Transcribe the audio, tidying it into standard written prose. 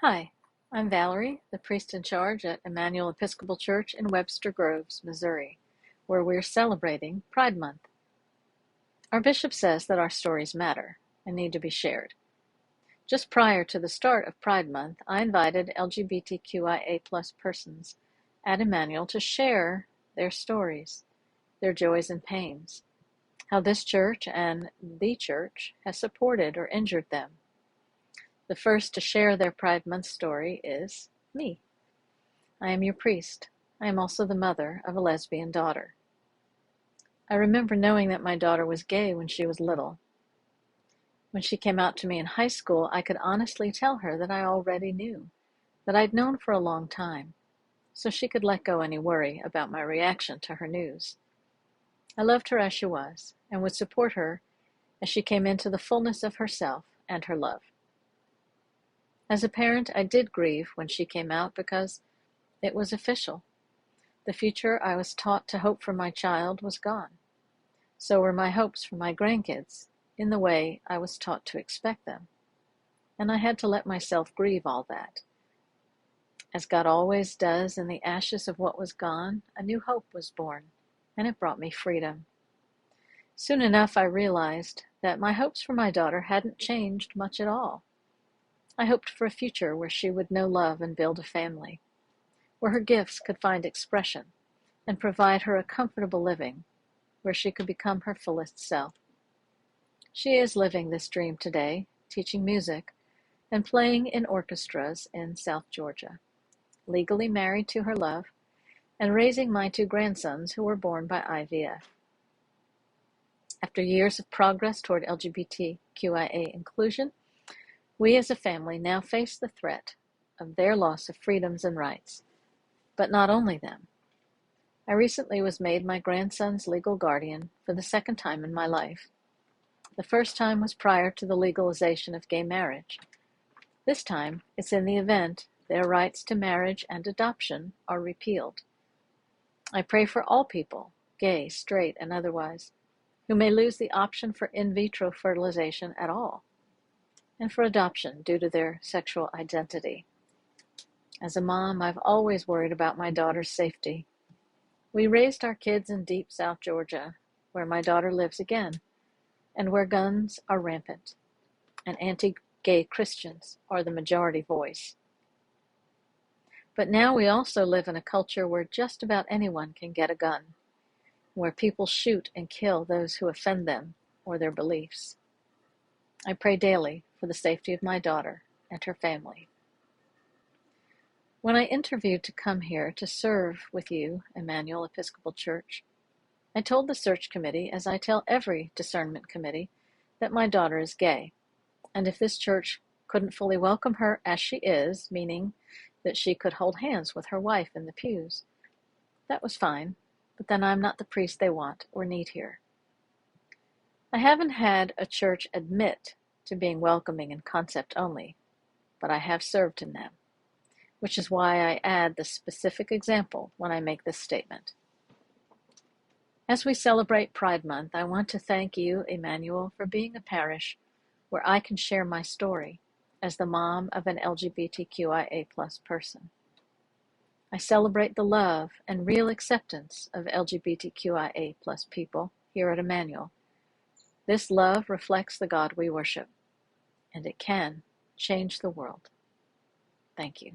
Hi, I'm Valori, the priest in charge at Emmanuel Episcopal Church in Webster Groves, Missouri, where we're celebrating Pride Month. Our bishop says that our stories matter and need to be shared. Just prior to the start of Pride Month, I invited LGBTQIA+ persons at Emmanuel to share their stories, their joys and pains, how this church and the church has supported or injured them. The first to share their Pride Month story is me. I am your priest. I am also the mother of a lesbian daughter. I remember knowing that my daughter was gay when she was little. When she came out to me in high school, I could honestly tell her that I already knew, that I'd known for a long time, so she could let go any worry about my reaction to her news. I loved her as she was, and would support her as she came into the fullness of herself and her love. As a parent, I did grieve when she came out because it was official. The future I was taught to hope for my child was gone. So were my hopes for my grandkids, in the way I was taught to expect them. And I had to let myself grieve all that. As God always does in the ashes of what was gone, a new hope was born, and it brought me freedom. Soon enough I realized that my hopes for my daughter hadn't changed much at all. I hoped for a future where she would know love and build a family, where her gifts could find expression and provide her a comfortable living, where she could become her fullest self. She is living this dream today, teaching music and playing in orchestras in South Georgia, legally married to her love, and raising my two grandsons who were born by IVF. After years of progress toward LGBTQIA inclusion, we as a family now face the threat of their loss of freedoms and rights. But not only them. I recently was made my grandson's legal guardian for the second time in my life. The first time was prior to the legalization of gay marriage. This time, it's in the event their rights to marriage and adoption are repealed. I pray for all people, gay, straight, and otherwise, who may lose the option for in vitro fertilization at all, and for adoption due to their sexual identity. As a mom, I've always worried about my daughter's safety. We raised our kids in deep South Georgia, where my daughter lives again, and where guns are rampant, and anti-gay Christians are the majority voice. But now we also live in a culture where just about anyone can get a gun, where people shoot and kill those who offend them or their beliefs. I pray daily for the safety of my daughter and her family. When I interviewed to come here to serve with you, Emmanuel Episcopal Church, I told the search committee, as I tell every discernment committee, that my daughter is gay, and if this church couldn't fully welcome her as she is, meaning that she could hold hands with her wife in the pews, that was fine, but then I'm not the priest they want or need here. I haven't had a church admit to being welcoming in concept only, but I have served in them, which is why I add the specific example when I make this statement. As we celebrate Pride Month, I want to thank you, Emmanuel, for being a parish where I can share my story as the mom of an LGBTQIA+ person. I celebrate the love and real acceptance of LGBTQIA+ people here at Emmanuel. This love reflects the God we worship, and it can change the world. Thank you.